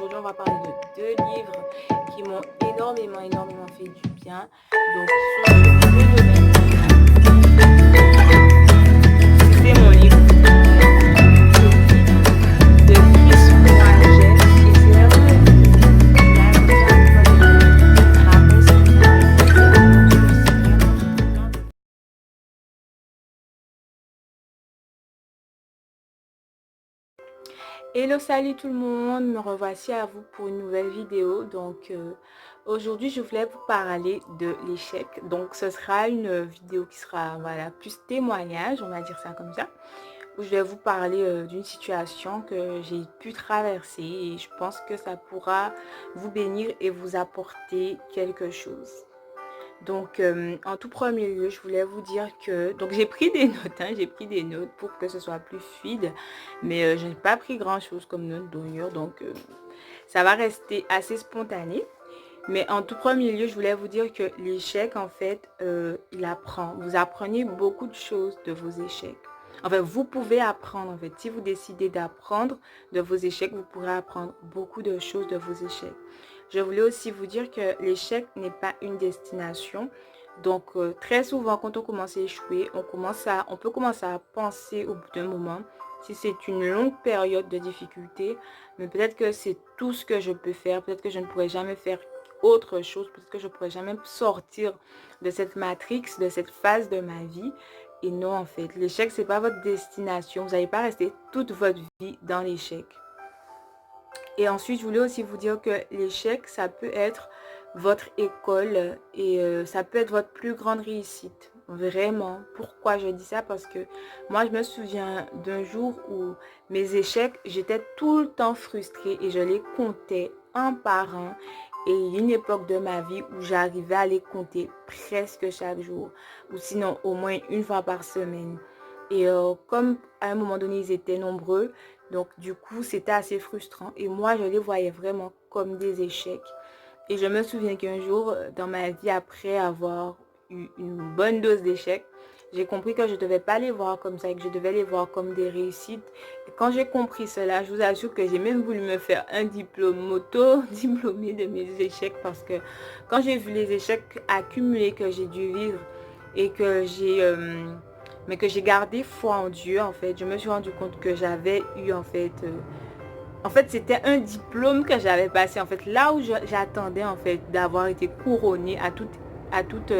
aujourd'hui on va parler de deux livres qui m'ont énormément fait du bien. Donc ils sont sur deux domaines. C'est mon livre de Chris Moaget et c'est vraiment hello, salut tout le monde, me revoici à vous pour une nouvelle vidéo. Donc aujourd'hui je voulais vous parler de l'échec. Donc ce sera une vidéo qui sera plus témoignage, on va dire ça comme ça, où je vais vous parler d'une situation que j'ai pu traverser et je pense que ça pourra vous bénir et vous apporter quelque chose. Donc, en tout premier lieu, je voulais vous dire que... Donc, j'ai pris des notes, j'ai pris des notes pour que ce soit plus fluide. Mais je n'ai pas pris grand-chose comme note d'ailleurs. Donc, ça va rester assez spontané. Mais en tout premier lieu, je voulais vous dire que l'échec, en fait, il apprend. Vous apprenez beaucoup de choses de vos échecs. Enfin, vous pouvez apprendre, en fait. Si vous décidez d'apprendre de vos échecs, vous pourrez apprendre beaucoup de choses de vos échecs. Je voulais aussi vous dire que l'échec n'est pas une destination. Donc, très souvent, quand on commence à échouer, on peut commencer à penser au bout d'un moment, si c'est une longue période de difficulté, mais peut-être que c'est tout ce que je peux faire, peut-être que je ne pourrai jamais faire autre chose, peut-être que je ne pourrai jamais sortir de cette matrix, de cette phase de ma vie. Et non, en fait, l'échec, ce n'est pas votre destination. Vous n'allez pas rester toute votre vie dans l'échec. Et ensuite, je voulais aussi vous dire que l'échec, ça peut être votre école et ça peut être votre plus grande réussite. Vraiment. Pourquoi je dis ça? Parce que moi, je me souviens d'un jour où mes échecs, j'étais tout le temps frustrée et je les comptais un par un. Et il y a une époque de ma vie où j'arrivais à les compter presque chaque jour ou sinon au moins une fois par semaine. Et comme à un moment donné, ils étaient nombreux, donc du coup, c'était assez frustrant. Et moi, je les voyais vraiment comme des échecs. Et je me souviens qu'un jour, dans ma vie, après avoir eu une bonne dose d'échecs, j'ai compris que je ne devais pas les voir comme ça et que je devais les voir comme des réussites. Et quand j'ai compris cela, je vous assure que j'ai même voulu me faire un diplôme diplômé de mes échecs parce que quand j'ai vu les échecs accumulés que j'ai dû vivre et que mais que j'ai gardé foi en Dieu, en fait, je me suis rendu compte que j'avais eu, en fait, c'était un diplôme que j'avais passé, en fait, là où j'attendais, en fait, d'avoir été couronnée à toutes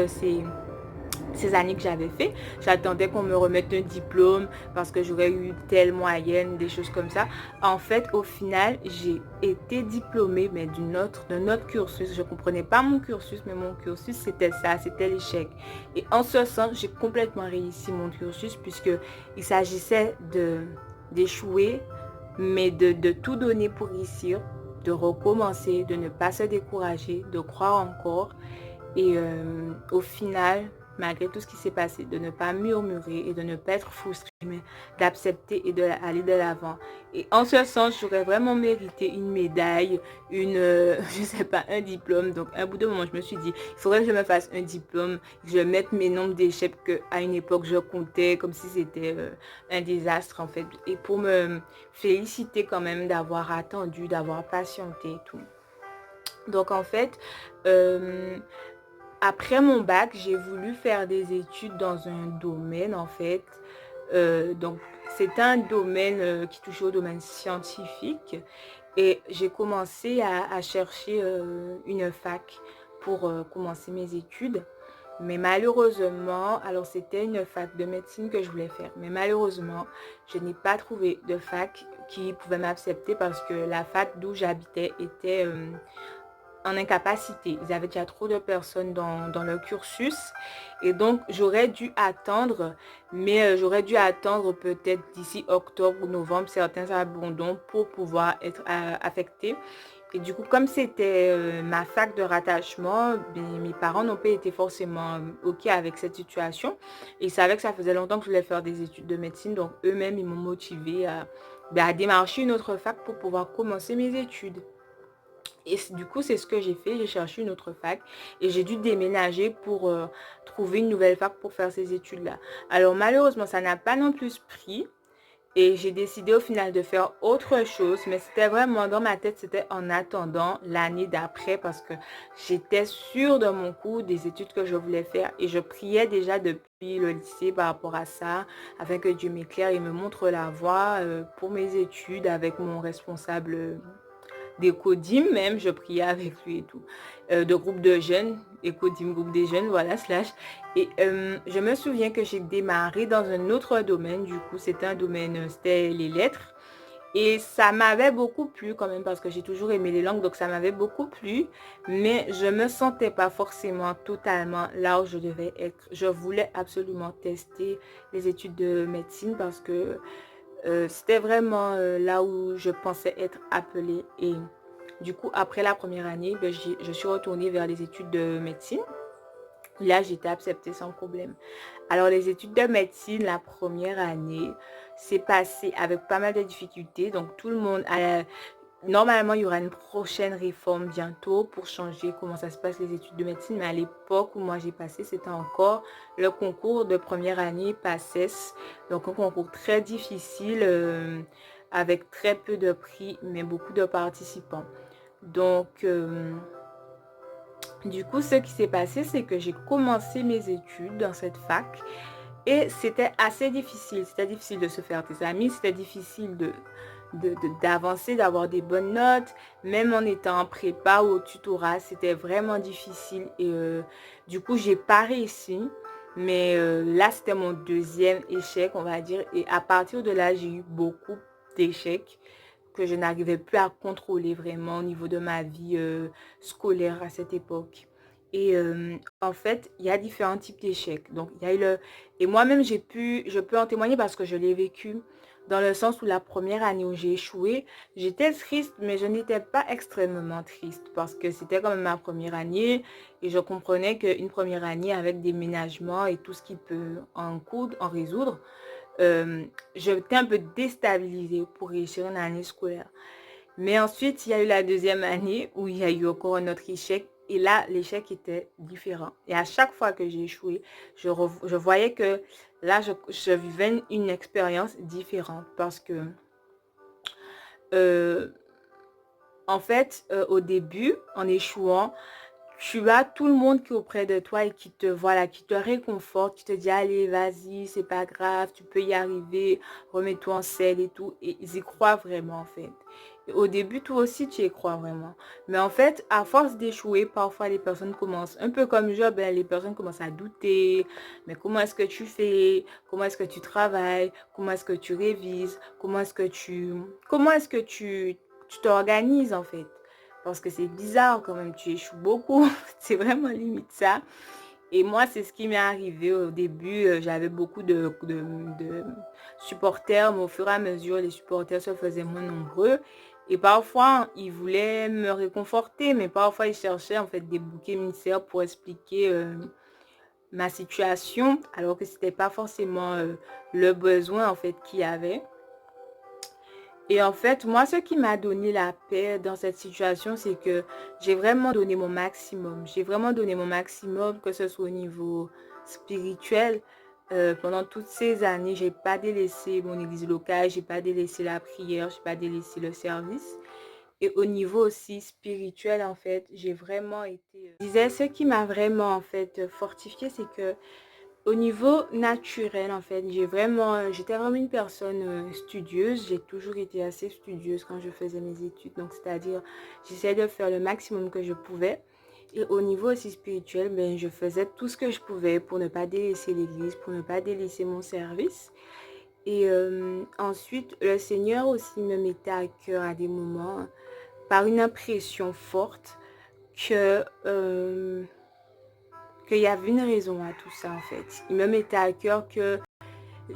ces années que j'avais fait. J'attendais qu'on me remette un diplôme parce que j'aurais eu telle moyenne, des choses comme ça. En fait, au final, j'ai été diplômée, mais d'un autre cursus. Je ne comprenais pas mon cursus, mais mon cursus, c'était ça, c'était l'échec. Et en ce sens, j'ai complètement réussi mon cursus puisque il s'agissait d'échouer, mais de tout donner pour réussir, de recommencer, de ne pas se décourager, de croire encore. Et au final, malgré tout ce qui s'est passé, de ne pas murmurer et de ne pas être frustré, mais d'accepter et d'aller de l'avant. Et en ce sens, j'aurais vraiment mérité une médaille, je sais pas, un diplôme. Donc, à un bout de moment, je me suis dit, il faudrait que je me fasse un diplôme, que je mette mes nombres d'échecs qu'à une époque, je comptais comme si c'était un désastre, en fait. Et pour me féliciter quand même d'avoir attendu, d'avoir patienté et tout. Donc, en fait, après mon bac, j'ai voulu faire des études dans un domaine, en fait. Donc, c'est un domaine qui touche au domaine scientifique. Et j'ai commencé à chercher une fac pour commencer mes études. Mais malheureusement, alors c'était une fac de médecine que je voulais faire. Mais malheureusement, je n'ai pas trouvé de fac qui pouvait m'accepter parce que la fac d'où j'habitais était en incapacité. Ils avaient déjà trop de personnes dans leur cursus. Et donc, j'aurais dû attendre, mais j'aurais dû attendre peut-être d'ici octobre ou novembre certains abandons pour pouvoir être affectés. Et du coup, comme c'était ma fac de rattachement, mes parents n'ont pas été forcément OK avec cette situation. Ils savaient que ça faisait longtemps que je voulais faire des études de médecine. Donc, eux-mêmes, ils m'ont motivée à démarcher une autre fac pour pouvoir commencer mes études. Et du coup, c'est ce que j'ai fait. J'ai cherché une autre fac et j'ai dû déménager pour trouver une nouvelle fac pour faire ces études-là. Alors, malheureusement, ça n'a pas non plus pris. Et j'ai décidé au final de faire autre chose, mais c'était vraiment dans ma tête, c'était en attendant l'année d'après parce que j'étais sûre de mon coup des études que je voulais faire et je priais déjà depuis le lycée par rapport à ça, afin que Dieu m'éclaire et me montre la voie pour mes études avec mon responsable d'Ecodim même, je priais avec lui et tout, de groupe de jeunes, Ecodim, groupe des jeunes, voilà, slash. Et je me souviens que j'ai démarré dans un autre domaine, du coup, c'était un domaine, c'était les lettres. Et ça m'avait beaucoup plu quand même parce que j'ai toujours aimé les langues, donc ça m'avait beaucoup plu. Mais je me sentais pas forcément totalement là où je devais être. Je voulais absolument tester les études de médecine parce que c'était vraiment là où je pensais être appelée. Et du coup, après la première année, ben, je suis retournée vers les études de médecine. Là, j'étais acceptée sans problème. Alors, les études de médecine, la première année, c'est passé avec pas mal de difficultés. Donc, tout le monde a... Normalement, il y aura une prochaine réforme bientôt pour changer comment ça se passe les études de médecine. Mais à l'époque où moi j'ai passé, c'était encore le concours de première année PACES. Donc, un concours très difficile avec très peu de prix, mais beaucoup de participants. Donc, du coup, ce qui s'est passé, c'est que j'ai commencé mes études dans cette fac et c'était assez difficile. C'était difficile de se faire des amis, c'était difficile d'avancer, d'avoir des bonnes notes. Même en étant en prépa ou au tutorat, c'était vraiment difficile. Et du coup, j'ai pas réussi. Mais là, c'était mon deuxième échec, on va dire. Et à partir de là, j'ai eu beaucoup d'échecs que je n'arrivais plus à contrôler vraiment au niveau de ma vie scolaire à cette époque. Et en fait, il y a différents types d'échecs. Donc, il y a eu le... Et moi-même, je peux en témoigner parce que je l'ai vécu dans le sens où la première année où j'ai échoué, j'étais triste, mais je n'étais pas extrêmement triste parce que c'était quand même ma première année et je comprenais qu'une première année avec des ménagements et tout ce qui peut en résoudre, j'étais un peu déstabilisée pour réussir une année scolaire. Mais ensuite, il y a eu la deuxième année où il y a eu encore un autre échec. Et là, l'échec était différent. Et à chaque fois que j'ai échoué, je voyais que là, je vivais une expérience différente. Parce que, euh, en fait, au début, en échouant, tu as tout le monde qui est auprès de toi et qui te, voilà, qui te réconforte, qui te dit, allez, vas-y, c'est pas grave, tu peux y arriver, remets-toi en selle et tout. Et ils y croient vraiment, en fait. Et au début, toi aussi, tu y crois vraiment. Mais en fait, à force d'échouer, parfois, les personnes commencent, un peu comme Job, hein, les personnes commencent à douter. Mais comment est-ce que tu fais? Comment est-ce que tu travailles? Comment est-ce que tu révises? Comment est-ce que tu t'organises, en fait? Parce que c'est bizarre quand même, tu échoues beaucoup. C'est vraiment limite ça. Et moi, c'est ce qui m'est arrivé au début. J'avais beaucoup de supporters, mais au fur et à mesure, les supporters se faisaient moins nombreux. Et parfois, ils voulaient me réconforter, mais parfois, ils cherchaient en fait des boucs émissaires pour expliquer ma situation, alors que c'était pas forcément le besoin en fait qu'il y avait. Et en fait, moi, ce qui m'a donné la paix dans cette situation, c'est que j'ai vraiment donné mon maximum. J'ai vraiment donné mon maximum, que ce soit au niveau spirituel. Pendant toutes ces années, j'ai pas délaissé mon église locale, j'ai pas délaissé la prière, j'ai pas délaissé le service. Et au niveau aussi spirituel, en fait, j'ai vraiment été... Je disais, ce qui m'a vraiment, en fait, fortifié, c'est que au niveau naturel, en fait, j'étais vraiment une personne studieuse. J'ai toujours été assez studieuse quand je faisais mes études. Donc, c'est-à-dire, j'essayais de faire le maximum que je pouvais. Et au niveau aussi spirituel, ben, je faisais tout ce que je pouvais pour ne pas délaisser l'église, pour ne pas délaisser mon service. Et ensuite, le Seigneur aussi me mettait à cœur à des moments, par une impression forte, que qu'il y avait une raison à tout ça en fait. Il me mettait à cœur que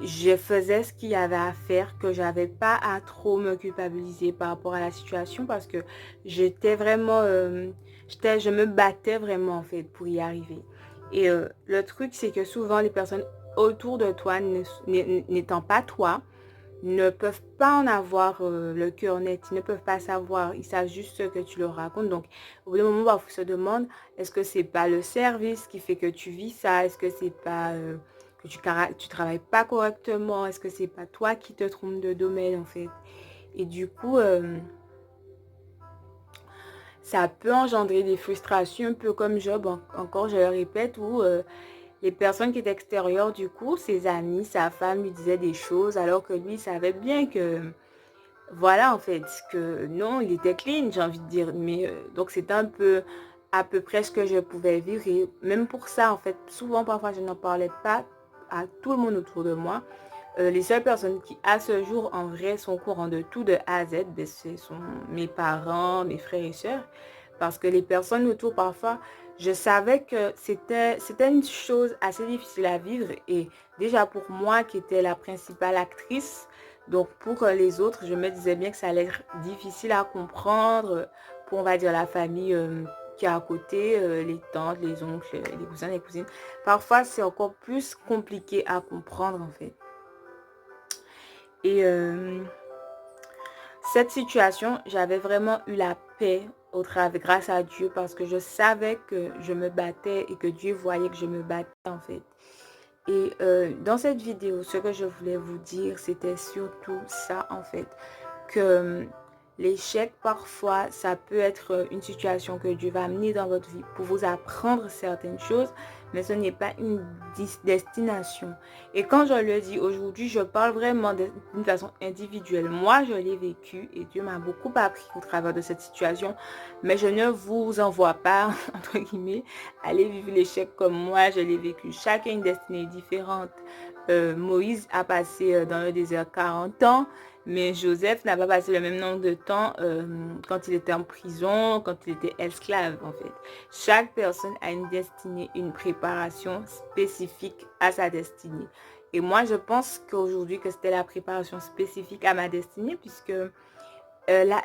je faisais ce qu'il y avait à faire, que j'avais pas à trop me culpabiliser par rapport à la situation parce que j'étais vraiment, je me battais vraiment en fait pour y arriver. Et le truc c'est que souvent les personnes autour de toi, n'étant pas toi, ne peuvent pas en avoir le cœur net, ils ne peuvent pas savoir, ils savent juste ce que tu leur racontes. Donc, au bout d'un moment, il faut se demander, est-ce que c'est pas le service qui fait que tu vis ça? Est-ce que c'est pas que que tu travailles pas correctement, est-ce que c'est pas toi qui te trompes de domaine en fait. Et du coup, ça peut engendrer des frustrations, un peu comme Job, encore je le répète, où les personnes qui étaient extérieures, du coup, ses amis, sa femme lui disaient des choses, alors que lui, il savait bien que, voilà, en fait, que non, il était clean, j'ai envie de dire. Mais donc, c'était un peu, à peu près ce que je pouvais vivre. Et même pour ça, en fait, souvent, parfois, je n'en parlais pas à tout le monde autour de moi. Les seules personnes qui, à ce jour, en vrai, sont au courant de tout de A à Z, ben, ce sont mes parents, mes frères et sœurs. Parce que les personnes autour, parfois, je savais que c'était une chose assez difficile à vivre. Et déjà pour moi, qui était la principale actrice, donc pour les autres, je me disais bien que ça allait être difficile à comprendre pour, on va dire, la famille qui est à côté, les tantes, les oncles, les cousins, les cousines. Parfois, c'est encore plus compliqué à comprendre, en fait. Et cette situation, j'avais vraiment eu la paix au travail, grâce à Dieu, parce que je savais que je me battais et que Dieu voyait que je me battais en fait. Et dans cette vidéo, ce que je voulais vous dire, c'était surtout ça en fait, que l'échec parfois, ça peut être une situation que Dieu va amener dans votre vie pour vous apprendre certaines choses, mais ce n'est pas une destination. Et quand je le dis aujourd'hui, je parle vraiment d'une façon individuelle. Moi, je l'ai vécu et Dieu m'a beaucoup appris au travers de cette situation, mais je ne vous envoie pas, entre guillemets, aller vivre l'échec comme moi, je l'ai vécu. Chacun a une destinée différente. Moïse a passé dans le désert 40 ans, mais Joseph n'a pas passé le même nombre de temps quand il était en prison, quand il était esclave en fait. Chaque personne a une destinée, une préparation spécifique à sa destinée. Et moi, je pense qu'aujourd'hui, que c'était la préparation spécifique à ma destinée, puisque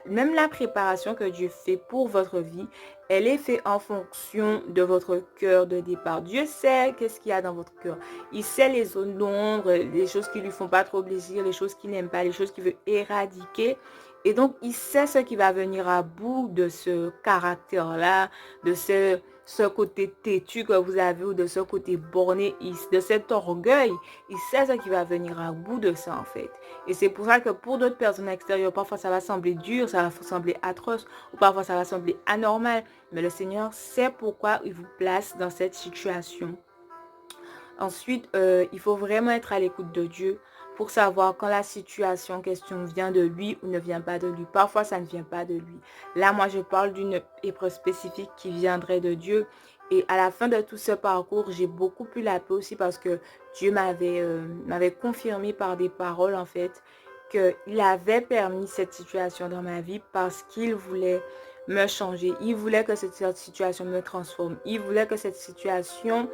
même la préparation que Dieu fait pour votre vie, elle est faite en fonction de votre cœur de départ. Dieu sait qu'est-ce qu'il y a dans votre cœur. Il sait les zones d'ombre, les choses qui lui font pas trop plaisir, les choses qu'il n'aime pas, les choses qu'il veut éradiquer. Et donc, il sait ce qui va venir à bout de ce caractère-là, de ce côté têtu que vous avez ou de ce côté borné, de cet orgueil. Il sait ce qui va venir à bout de ça, en fait. Et c'est pour ça que pour d'autres personnes extérieures, parfois ça va sembler dur, ça va sembler atroce, ou parfois ça va sembler anormal. Mais le Seigneur sait pourquoi il vous place dans cette situation. Ensuite, il faut vraiment être à l'écoute de Dieu pour savoir quand la situation en question vient de lui ou ne vient pas de lui. Parfois, ça ne vient pas de lui. Là, moi, je parle d'une épreuve spécifique qui viendrait de Dieu. Et à la fin de tout ce parcours, j'ai beaucoup pu la paix aussi parce que Dieu m'avait confirmé par des paroles, en fait, qu'il avait permis cette situation dans ma vie parce qu'il voulait me changer. Il voulait que cette situation me transforme. Il voulait que cette situation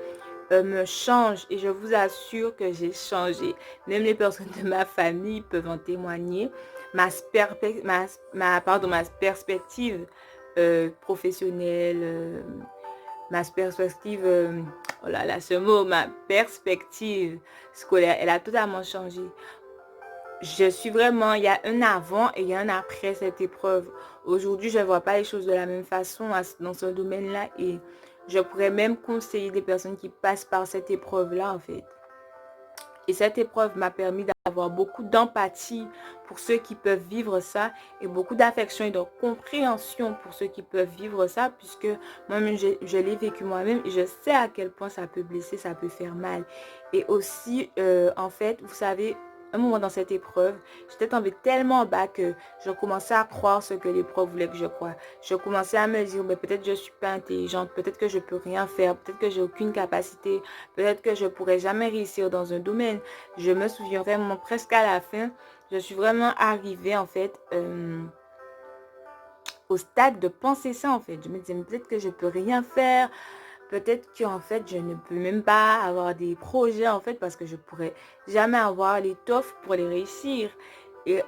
me change et je vous assure que j'ai changé. Même les personnes de ma famille peuvent en témoigner. Ma perspective professionnelle, ma perspective, oh là là, ce mot, ma perspective scolaire, elle a totalement changé. Je suis vraiment, il y a un avant et il y a un après cette épreuve. Aujourd'hui, je ne vois pas les choses de la même façon dans ce domaine-là et je pourrais même conseiller des personnes qui passent par cette épreuve-là, en fait. Et cette épreuve m'a permis d'avoir beaucoup d'empathie pour ceux qui peuvent vivre ça et beaucoup d'affection et de compréhension pour ceux qui peuvent vivre ça, puisque moi-même, je l'ai vécu moi-même et je sais à quel point ça peut blesser, ça peut faire mal. Et aussi, en fait, vous savez, un moment dans cette épreuve, j'étais tombée tellement bas que je commençais à croire ce que l'épreuve voulait que je croie. Je commençais à me dire, mais peut-être je ne suis pas intelligente, peut-être que je ne peux rien faire, peut-être que j'ai aucune capacité, peut-être que je ne pourrai jamais réussir dans un domaine. Je me souviens vraiment presque à la fin, je suis vraiment arrivée en fait au stade de penser ça en fait. Je me disais, peut-être que je ne peux rien faire. Peut-être qu'en fait, je ne peux même pas avoir des projets en fait parce que je ne pourrais jamais avoir l'étoffe pour les réussir. Et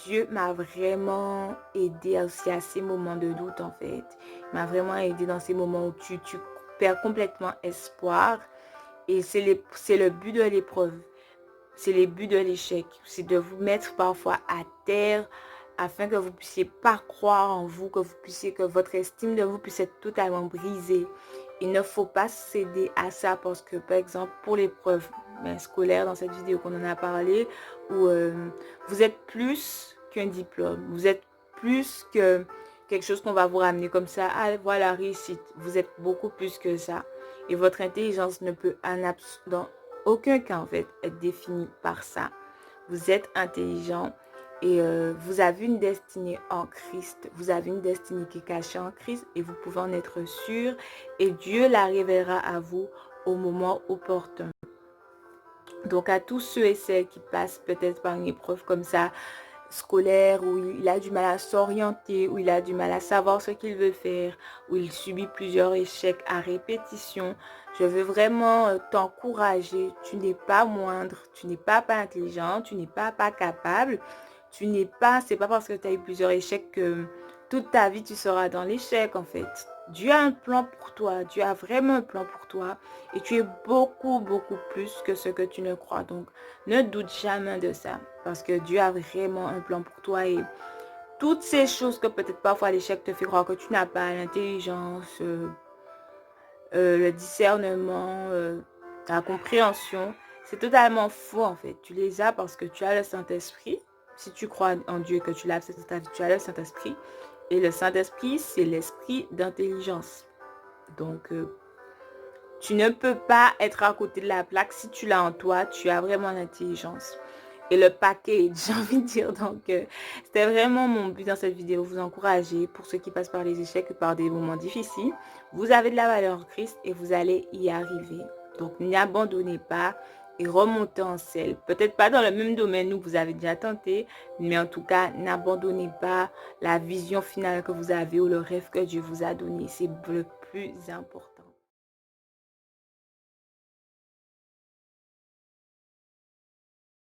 Dieu m'a vraiment aidé aussi à ces moments de doute en fait. Il m'a vraiment aidé dans ces moments où tu perds complètement espoir. Et c'est le but de l'épreuve. C'est le but de l'échec. C'est de vous mettre parfois à terre afin que vous puissiez pas croire en vous, que votre estime de vous puisse être totalement brisée. il ne faut pas céder à ça parce que, par exemple, pour l'épreuve scolaire, dans cette vidéo qu'on en a parlé, où vous êtes plus qu'un diplôme, vous êtes plus que quelque chose qu'on va vous ramener comme ça. Ah, voilà, réussite. Vous êtes beaucoup plus que ça. Et votre intelligence ne peut dans aucun cas, en fait, être définie par ça. Vous êtes intelligent et vous avez une destinée en Christ. Vous avez une destinée qui est cachée en Christ et vous pouvez en être sûr. Et Dieu la révélera à vous au moment opportun. Donc à tous ceux et celles qui passent peut-être par une épreuve comme ça, scolaire, où il a du mal à s'orienter, où il a du mal à savoir ce qu'il veut faire, où il subit plusieurs échecs à répétition, je veux vraiment t'encourager. Tu n'es pas moindre, tu n'es pas intelligent, tu n'es pas capable, c'est pas parce que tu as eu plusieurs échecs que toute ta vie tu seras dans l'échec en fait. Dieu a un plan pour toi, Dieu a vraiment un plan pour toi et tu es beaucoup plus que ce que tu ne crois. Donc ne doute jamais de ça parce que Dieu a vraiment un plan pour toi et toutes ces choses que peut-être parfois l'échec te fait croire que tu n'as pas, l'intelligence, le discernement, la compréhension, c'est totalement faux en fait. Tu les as parce que tu as le Saint-Esprit. Si tu crois en Dieu et que tu l'as accepté dans ta vie, tu as le Saint-Esprit. Et le Saint-Esprit, c'est l'esprit d'intelligence. Donc, tu ne peux pas être à côté de la plaque. Si tu l'as en toi, tu as vraiment l'intelligence. Et le package, j'ai envie de dire. Donc, c'était vraiment mon but dans cette vidéo. Vous encourager pour ceux qui passent par les échecs et par des moments difficiles. Vous avez de la valeur en Christ et vous allez y arriver. Donc, n'abandonnez pas et remontez en selle. Peut-être pas dans le même domaine où vous avez déjà tenté, mais en tout cas, n'abandonnez pas la vision finale que vous avez ou le rêve que Dieu vous a donné. C'est le plus important.